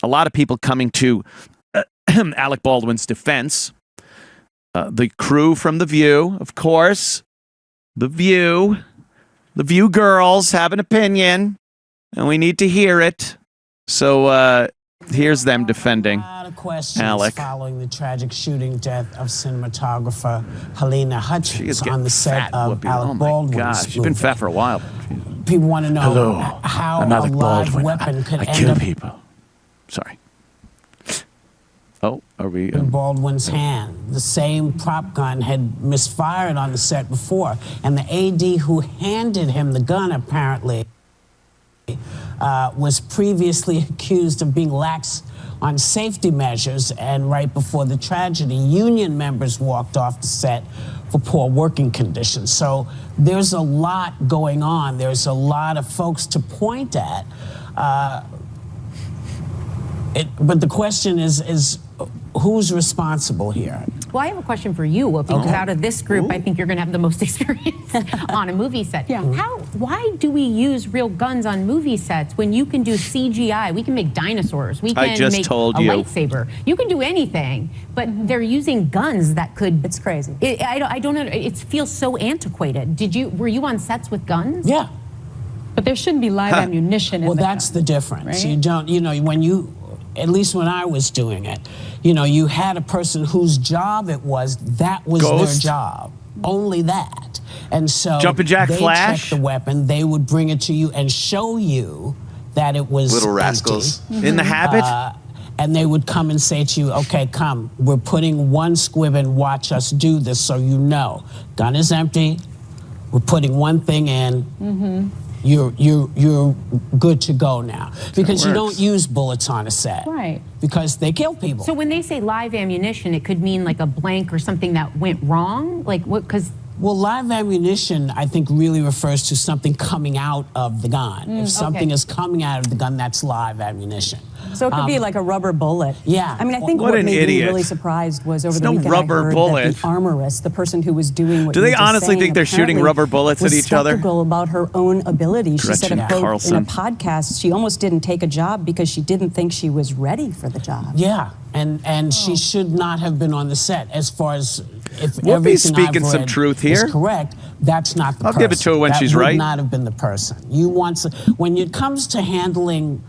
a lot of people coming to Alec Baldwin's defense. The crew from The View, of course. The View girls have an opinion, and we need to hear it. So here's them defending A lot of questions Alec. following the tragic shooting death of cinematographer Helena Hutchins on the set of Alec Baldwin's God, she's been fat for a while. People want to know Hello, how I'm a Alec live Baldwin. weapon could I end kill up people. Sorry. Oh, are we? in Baldwin's hand. The same prop gun had misfired on the set before, and the AD who handed him the gun apparently was previously accused of being lax on safety measures, and right before the tragedy, union members walked off the set for poor working conditions. So there's a lot going on. There's a lot of folks to point at. But the question is who's responsible here? Well, I have a question for you, Opie, because out of this group, I think you're going to have the most experience on a movie set. Yeah. Why do we use real guns on movie sets when you can do CGI? We can make dinosaurs. We can make a lightsaber. You can do anything, but they're using guns that could... It's crazy. I don't know. It feels so antiquated. Were you on sets with guns? Yeah. But there shouldn't be live ammunition in Well, the that's gun, the difference. right? You don't, when you, at least when I was doing it, you had a person whose job it was, that was their job. Only that. And so Jumpin' Jack they Flash? checked the weapon, they would bring it to you and show you that it was Little rascals. empty. In the habit? And they would come and say to you, okay, come, we're putting one squib in, watch us do this so you know. Gun is empty, we're putting one thing in, you're good to go now. Because you don't use bullets on a set. Right. Because they kill people. So when they say live ammunition, it could mean like a blank or something that went wrong? Like what, because... Well, live ammunition, I think, really refers to something coming out of the gun. If something is coming out of the gun, that's live ammunition. So it could be like a rubber bullet. Yeah. I mean, I think What what an made me idiot. really surprised was over There's the no weekend rubber I heard bullet. that the armorist, the person who was doing what Do you they were just honestly saying, think they're shooting apparently rubber bullets at was each other? skeptical about her own ability. She said, Gretchen a quote, Carlson. in a podcast, she almost didn't take a job because she didn't think she was ready for the job. Yeah, and she should not have been on the set. As far as if We'll be everything speaking I've some read truth here. is correct, that's not the I'll person. give it to her when she's That right. would not have been the person. You want when it comes to handling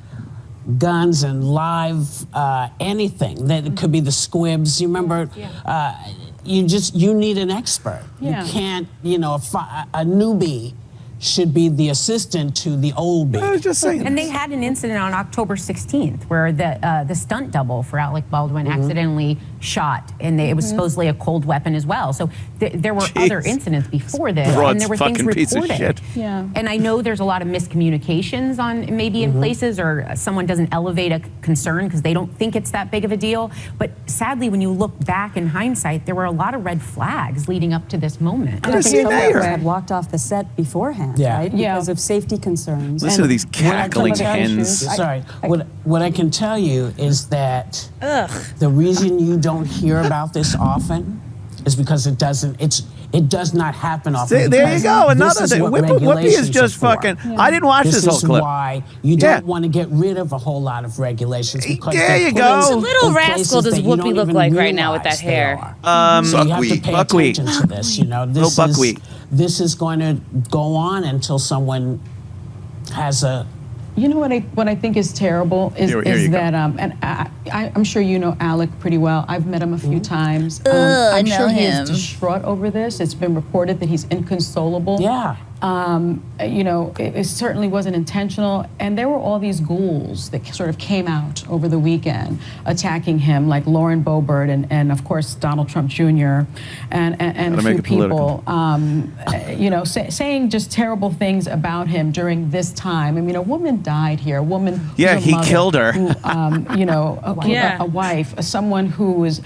guns and live anything, that it could be the squibs. You remember, you need an expert. Yeah. You can't, a newbie should be the assistant to the old bee. I was just saying. And they had an incident on October 16th where the stunt double for Alec Baldwin accidentally shot, and it was supposedly a cold weapon as well. So there were other incidents before this, and there were things fucking piece of reported. shit. Yeah. And I know there's a lot of miscommunications on maybe in places, or someone doesn't elevate a concern because they don't think it's that big of a deal. But sadly, when you look back in hindsight, there were a lot of red flags leading up to this moment. And I think Mayor. some had walked off the set beforehand, Yeah. right? Yeah. Because of safety concerns. Listen to these cackling some of the hens. issues- Sorry. What I can tell you is that the reason you don't hear about this often is because it does not happen often. There you go. Another This is thing. what Whippy is regulations just are for. fucking. I didn't watch this whole is clip. why you don't want to get rid of a whole lot of regulations. Because There they're you put go. in What a little in rascal places does that you Whoopi don't look even like right now with realize that they hair? are. So you have to Buckwheat. pay Buckwheat. attention to this. This buckwheat. This is going to go on until someone has a. You know what I think is terrible is Here you go. that and I'm sure you know Alec pretty well. I've met him a few times. I I'm know sure he him. is distraught over this. It's been reported that he's inconsolable. Yeah. It certainly wasn't intentional, and there were all these ghouls that sort of came out over the weekend attacking him, like Lauren Boebert and of course Donald Trump Jr. and a few people, saying just terrible things about him during this time. I mean, a woman died here. A woman. Yeah, who's a he mother killed her. Who, a wife, someone who was.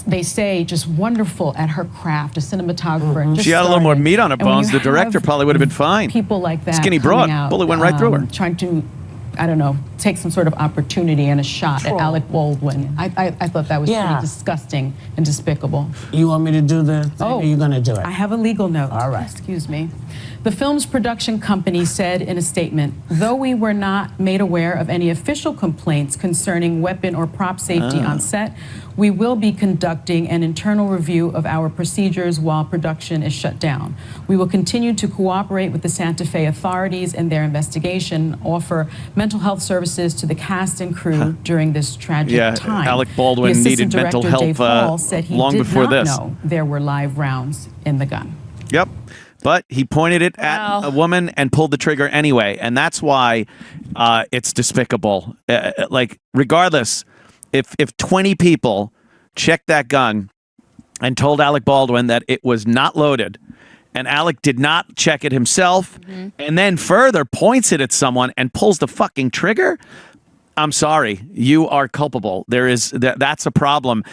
They say just wonderful at her craft, a cinematographer. Just She had a little more started. meat on her And when bones. you The director have probably would have been fine. People like that. Skinny coming broad. out, Bullet went right through her. Trying to, I don't know, take some sort of opportunity and a shot at Alec Baldwin. I thought that was pretty disgusting and despicable. You want me to do the thing, or are you going to do it? I have a legal note. All right. Excuse me. The film's production company said in a statement, though we were not made aware of any official complaints concerning weapon or prop safety on set, we will be conducting an internal review of our procedures while production is shut down. We will continue to cooperate with the Santa Fe authorities in their investigation, offer mental health services to the cast and crew during this tragic time. Alec Baldwin The needed assistant mental director, Dave help Hall, said he long did before not this. know there were live rounds in the gun. Yep. But he pointed it at a woman and pulled the trigger anyway. And that's why it's despicable. Like, regardless, if 20 people checked that gun and told Alec Baldwin that it was not loaded, and Alec did not check it himself, and then further points it at someone and pulls the fucking trigger, I'm sorry, you are culpable. That's a problem.